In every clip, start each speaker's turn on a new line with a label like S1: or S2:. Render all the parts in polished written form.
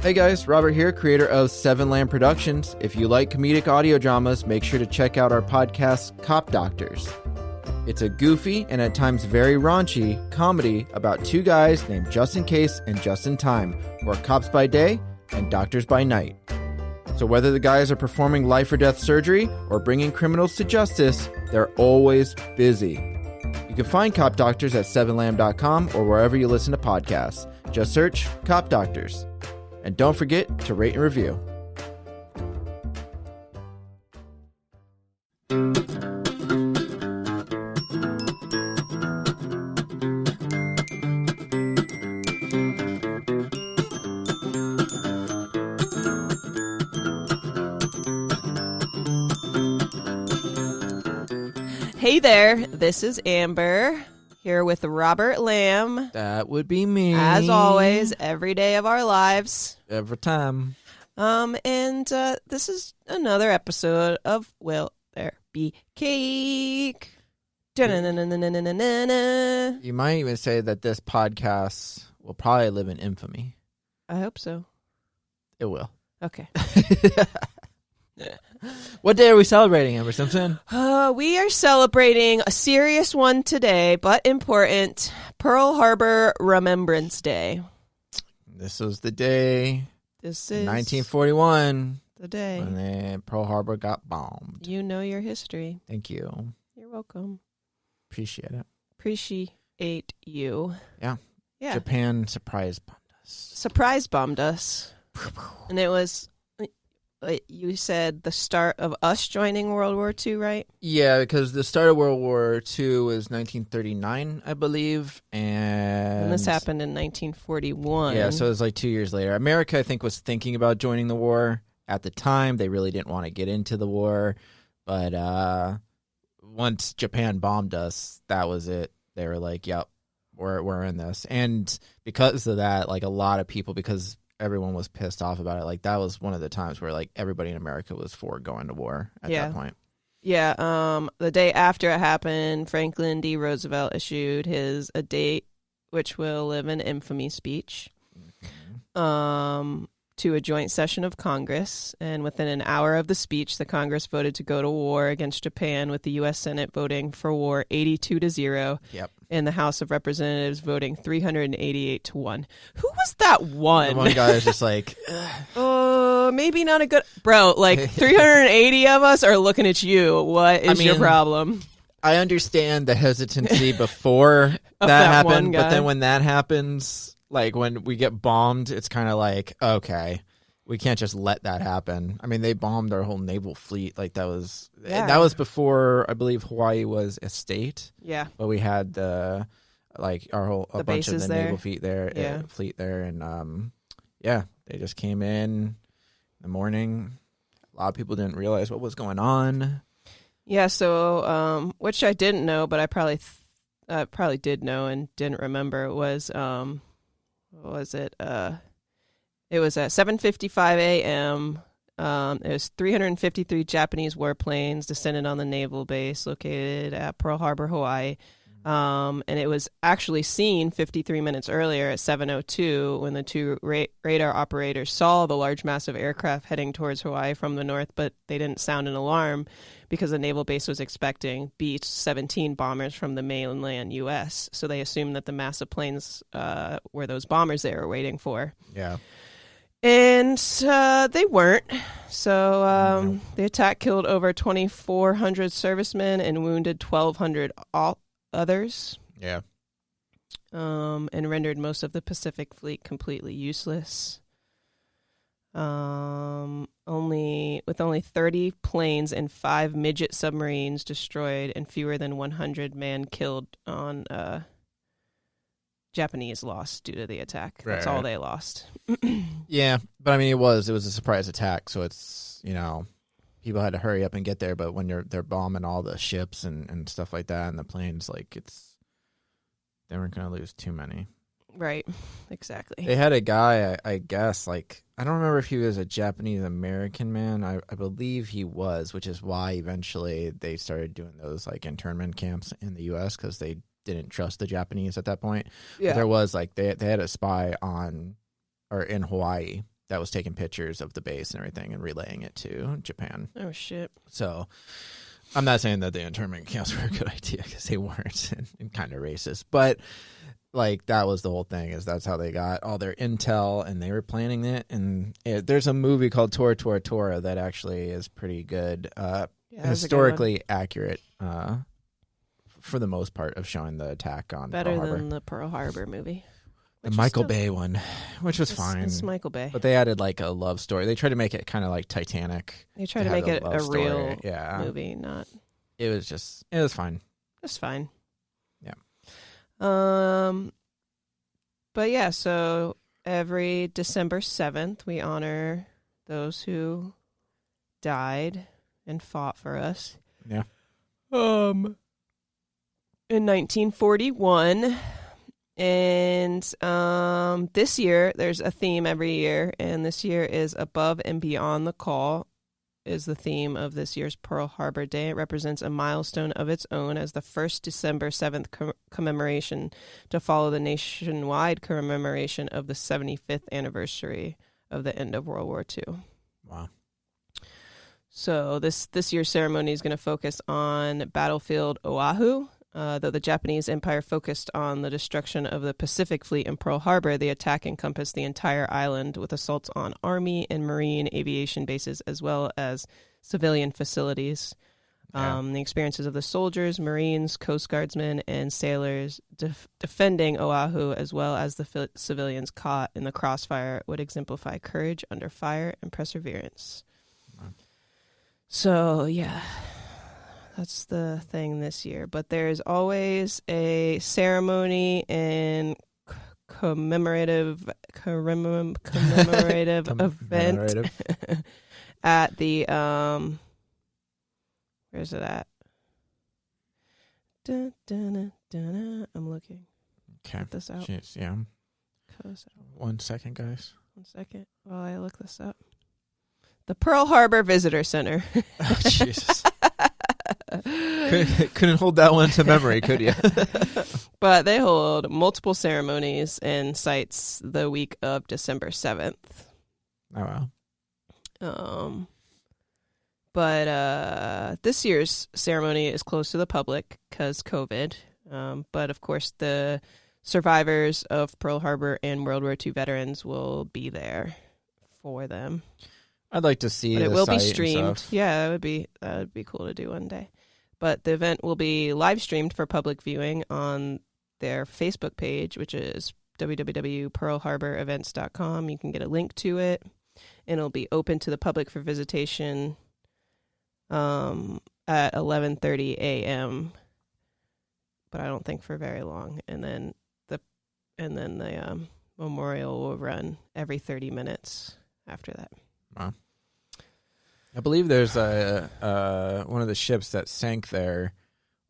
S1: Hey guys, Robert here, creator of Seven Lamb Productions. If you like comedic audio dramas, make sure to check out our podcast, Cop Doctors. It's a goofy and at times very raunchy comedy about two guys named Just in Case and Just in Time, who are cops by day and doctors by night. So whether the guys are performing life or death surgery or bringing criminals to justice, they're always busy. You can find Cop Doctors at 7lamb.com or wherever you listen to podcasts. Just search Cop Doctors. And don't forget to rate and review.
S2: Hey there, this is Amber, here with Robert Lamb.
S1: That would be me.
S2: As always, every day of our lives.
S1: Every time.
S2: And this is another episode of Will There Be Cake? Da-na-na-na-na-na-na-na.
S1: You might even say that this podcast will probably live in infamy.
S2: I hope so.
S1: It will.
S2: Okay.
S1: What day are we celebrating, Amber Simpson?
S2: We are celebrating a serious one today, but important, Pearl Harbor Remembrance Day.
S1: This was the day,
S2: This is
S1: 1941,
S2: the day.
S1: when Pearl Harbor got bombed.
S2: You know your history.
S1: Thank you.
S2: You're welcome.
S1: Appreciate it.
S2: Appreciate you.
S1: Yeah.
S2: Yeah.
S1: Japan surprise bombed us.
S2: Surprise bombed us. And it was, you said, the start of us joining World War II, right?
S1: Yeah, because the start of World War II was 1939, I believe. And
S2: this happened in 1941.
S1: Yeah, so it was like 2 years later. America, I think, was thinking about joining the war at the time. They really didn't want to get into the war. But once Japan bombed us, that was it. They were like, yep, we're in this. And because of that, like a lot of people, because everyone was pissed off about it, like that was one of the times where like everybody in America was for going to war at that point.
S2: Yeah, the day after it happened, Franklin D. Roosevelt issued a date which will live in infamy speech to a joint session of Congress. And within an hour of the speech, the Congress voted to go to war against Japan, with the U.S. Senate voting for war 82-0.
S1: Yep.
S2: And the House of Representatives voting 388-1. Who was that one?
S1: The one guy is just like,
S2: maybe not a good... Bro, like 380 of us are looking at you. What is your problem?
S1: I understand the hesitancy before that happened, but then when that happens, like when we get bombed, it's kind of like, okay, we can't just let that happen. I mean, they bombed our whole naval fleet. Like that was before, I believe, Hawaii was a state. Yeah, but we had a bunch of the naval fleet there, and they just came in the morning. A lot of people didn't realize what was going on.
S2: Yeah, so which I didn't know, but I probably did know and didn't remember was what was it? It was at 7:55 a.m. It was 353 Japanese warplanes descended on the naval base located at Pearl Harbor, Hawaii. And it was actually seen 53 minutes earlier at 7:02 when the two radar operators saw the large, massive aircraft heading towards Hawaii from the north, but they didn't sound an alarm because the naval base was expecting B-17 bombers from the mainland U.S. So they assumed that the massive planes were those bombers they were waiting for.
S1: Yeah.
S2: And they weren't. So the attack killed over 2,400 servicemen and wounded 1,200 others.
S1: Yeah.
S2: And rendered most of the Pacific Fleet completely useless. Only 30 planes and 5 midget submarines destroyed, and fewer than 100 men killed on Japanese lost due to the attack. That's all they lost.
S1: Yeah, but I mean, it was a surprise attack, so it's, people had to hurry up and get there. But when they're bombing all the ships and stuff like that, and the planes, like they weren't going to lose too many.
S2: Right, exactly.
S1: They had a guy, I guess, like, I don't remember if he was a Japanese American man. I believe he was, which is why eventually they started doing those like internment camps in the U.S. because they didn't trust the Japanese at that point. Yeah. But there was like they had a spy in Hawaii that was taking pictures of the base and everything and relaying it to Japan.
S2: Oh, shit.
S1: So I'm not saying that the internment camps were a good idea because they weren't and kind of racist. But, like, that was the whole thing, is that's how they got all their intel, and they were planning it. And there's a movie called Tora Tora Tora that actually is pretty good, historically accurate for the most part, of showing the attack on Pearl Harbor.
S2: Better than the Pearl Harbor movie.
S1: The Michael Bay one, which was fine.
S2: It's Michael Bay.
S1: But they added, like, a love story. They tried to make it kind of like Titanic.
S2: They tried to make it a real
S1: movie,
S2: not...
S1: It was fine.
S2: It's fine.
S1: Yeah.
S2: But yeah, so every December 7th, we honor those who died and fought for us.
S1: Yeah.
S2: In 1941, and this year there's a theme every year, and this year is Above and Beyond the Call is the theme of this year's Pearl Harbor Day. It represents a milestone of its own as the first December 7th commemoration to follow the nationwide commemoration of the 75th anniversary of the end of World War II.
S1: Wow.
S2: So this year's ceremony is going to focus on battlefield Oahu. Though the Japanese Empire focused on the destruction of the Pacific Fleet in Pearl Harbor, the attack encompassed the entire island with assaults on Army and Marine aviation bases as well as civilian facilities. The experiences of the soldiers, Marines, Coast Guardsmen, and sailors defending Oahu as well as the civilians caught in the crossfire would exemplify courage under fire and perseverance. Wow. So, yeah. That's the thing this year. But there's always a ceremony and commemorative event at the where's it at? I'm looking.
S1: Okay.
S2: Get this out.
S1: Jeez, yeah. 1 second, guys.
S2: 1 second while I look this up. The Pearl Harbor Visitor Center.
S1: Oh, Jesus. Couldn't hold that one to memory, could you?
S2: But they hold multiple ceremonies and sites the week of December 7th.
S1: Oh, wow.
S2: But this year's ceremony is closed to the public because COVID. But, of course, the survivors of Pearl Harbor and World War II veterans will be there for them.
S1: I'd like to see.
S2: But it will be streamed. Yeah, that would be cool to do one day. But the event will be live streamed for public viewing on their Facebook page, which is www.pearlharborevents.com. You can get a link to it, and it'll be open to the public for visitation at 11:30 a.m. But I don't think for very long. And then the memorial will run every 30 minutes after that.
S1: Wow. I believe there's one of the ships that sank there.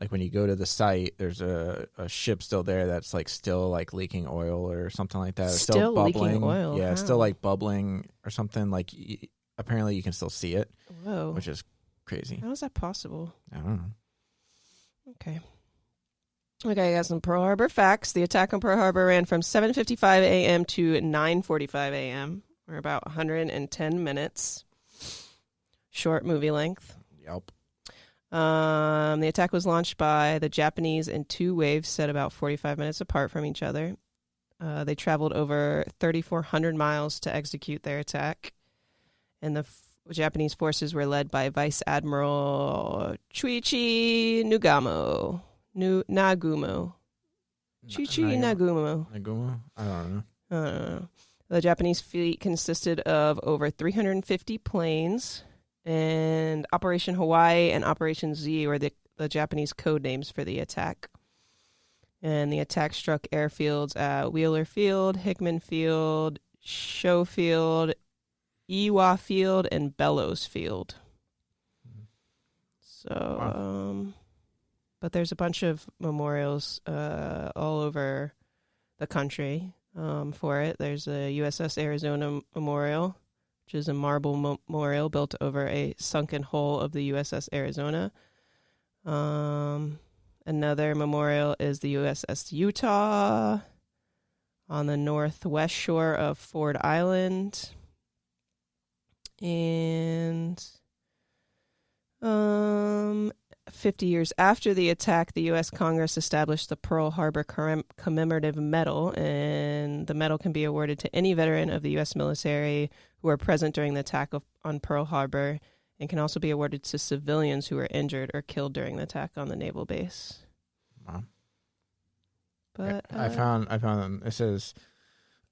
S1: Like when you go to the site, there's a ship still there that's like still like leaking oil or something like that. Or
S2: still bubbling. Leaking oil.
S1: Yeah,
S2: wow.
S1: It's still like bubbling or something. Like apparently you can still see it.
S2: Whoa.
S1: Which is crazy.
S2: How is that possible?
S1: I don't know.
S2: Okay, I got some Pearl Harbor facts. The attack on Pearl Harbor ran from 7:55 a.m. to 9:45 a.m. or about 110 minutes. Short movie length.
S1: Yep.
S2: The attack was launched by the Japanese in two waves set about 45 minutes apart from each other. They traveled over 3,400 miles to execute their attack. And the Japanese forces were led by Vice Admiral Chuichi Nagumo. Nagumo. Chuichi Nagumo.
S1: Nagumo? I don't know.
S2: The Japanese fleet consisted of over 350 planes. And Operation Hawaii and Operation Z were the Japanese code names for the attack. And the attack struck airfields at Wheeler Field, Hickman Field, Schofield, Iwa Field, and Bellows Field. So, wow. But there's a bunch of memorials all over the country for it. There's a USS Arizona Memorial, which is a marble memorial built over a sunken hull of the USS Arizona. Another memorial is the USS Utah on the northwest shore of Ford Island. And 50 years after the attack, the U.S. Congress established the Pearl Harbor Commemorative Medal, and the medal can be awarded to any veteran of the U.S. military who were present during the attack on Pearl Harbor, and can also be awarded to civilians who were injured or killed during the attack on the naval base.
S1: Wow.
S2: But
S1: I found it says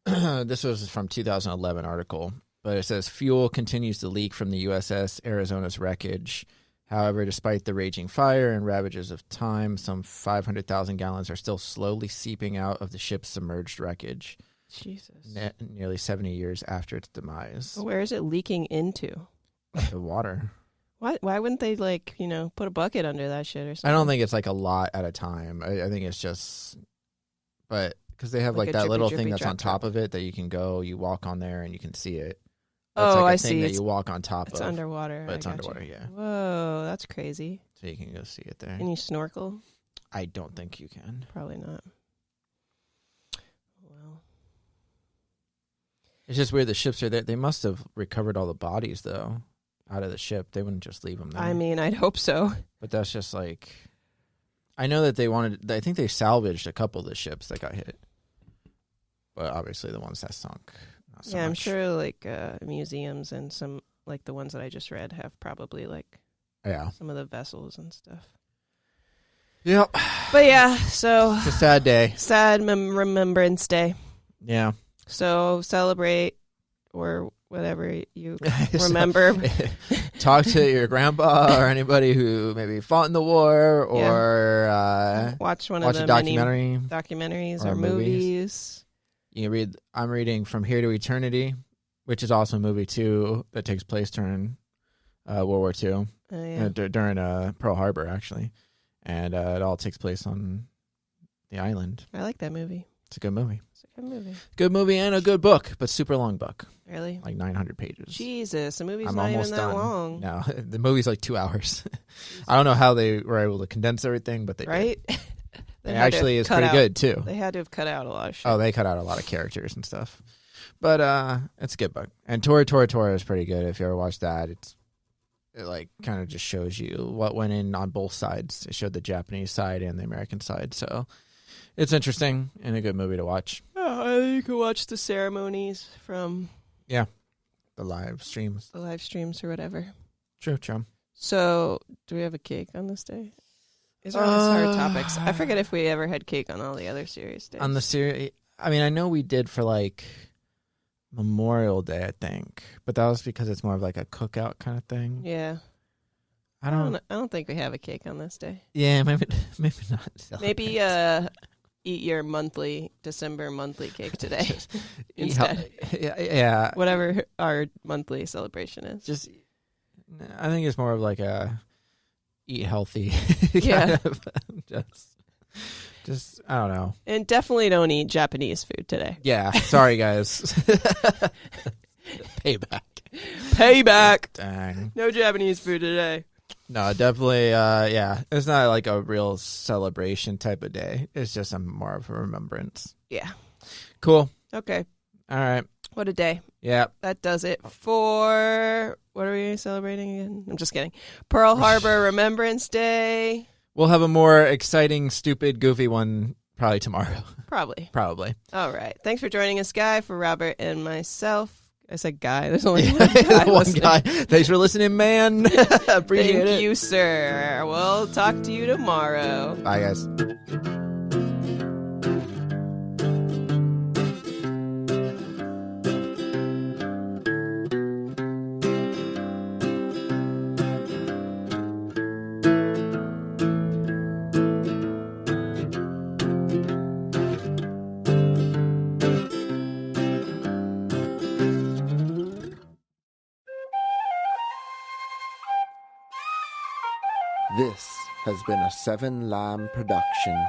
S1: this was from 2011 article, but it says fuel continues to leak from the USS Arizona's wreckage. However, despite the raging fire and ravages of time, some 500,000 gallons are still slowly seeping out of the ship's submerged wreckage.
S2: Jesus.
S1: Nearly 70 years after its demise.
S2: Where is it leaking into?
S1: The water.
S2: Why wouldn't they, put a bucket under that shit or something?
S1: I don't think it's like a lot at a time. I think it's just, but because they have like that little thing that's on top of it that you can go, you walk on there and you can see it. That's
S2: I
S1: a thing
S2: see.
S1: that you walk on top of.
S2: It's underwater.
S1: But it's underwater, yeah.
S2: Whoa, that's crazy.
S1: So you can go see it there.
S2: Can you snorkel?
S1: I don't think you can.
S2: Probably not. Well,
S1: it's just weird. The ships are there. They must have recovered all the bodies, though, out of the ship. They wouldn't just leave them there.
S2: I mean, I'd hope so.
S1: But that's just like, I know that I think they salvaged a couple of the ships that got hit. But obviously the ones that sunk. So
S2: I'm
S1: much.
S2: sure museums and some the ones that I just read have probably some of the vessels and stuff.
S1: Yep.
S2: But yeah, so
S1: it's a sad day.
S2: Sad Remembrance Day.
S1: Yeah.
S2: So celebrate or whatever you remember.
S1: Talk to your grandpa or anybody who maybe fought in the war, or
S2: watch
S1: a documentary,
S2: documentaries or movies.
S1: You can read. I'm reading From Here to Eternity, which is also a movie too that takes place during World War II, during Pearl Harbor actually, and it all takes place on the island.
S2: I like that movie.
S1: It's a good movie.
S2: It's a good movie.
S1: Good movie and a good book, but super long book.
S2: Really?
S1: Like 900 pages.
S2: Jesus, the movie's
S1: I'm
S2: not
S1: almost
S2: even that
S1: done.
S2: long.
S1: No, the movie's like 2 hours. I don't know how they were able to condense everything, but they
S2: right?
S1: did. It actually is pretty good too.
S2: They had to have cut out a lot of shit.
S1: Oh, they cut out a lot of characters and stuff. But it's a good book. And Tora Tora Tora is pretty good. If you ever watched that, it kind of just shows you what went in on both sides. It showed the Japanese side and the American side. So it's interesting and a good movie to watch.
S2: Oh, you can watch the ceremonies from
S1: the live streams.
S2: The live streams or whatever.
S1: True.
S2: So, do we have a cake on this day? These are all hard topics. I forget if we ever had cake on all the other serious days.
S1: On the series, I mean, I know we did for Memorial Day, I think, but that was because it's more of like a cookout kind of thing.
S2: Yeah.
S1: I
S2: don't think we have a cake on this day.
S1: Yeah, maybe not.
S2: Maybe eat your December monthly cake today instead.
S1: Yeah.
S2: Whatever our monthly celebration is.
S1: I think it's more of like a eat healthy.
S2: Yeah.
S1: Just I don't know.
S2: And definitely don't eat Japanese food today.
S1: Yeah. Sorry, guys. Payback. Dang.
S2: No Japanese food today.
S1: No, definitely. Yeah. It's not like a real celebration type of day. It's just more of a remembrance.
S2: Yeah.
S1: Cool.
S2: Okay.
S1: All right.
S2: What a day.
S1: Yeah.
S2: That does it for, what are we celebrating again? I'm just kidding. Pearl Harbor Remembrance Day.
S1: We'll have a more exciting, stupid, goofy one probably tomorrow.
S2: Probably.
S1: All
S2: right. Thanks for joining us, Guy, for Robert and myself. I said Guy. There's only one
S1: guy. Thanks for listening, man. Appreciate it.
S2: Thank you, sir. We'll talk to you tomorrow.
S1: Bye, guys.
S3: This has been a Seven Lamb production.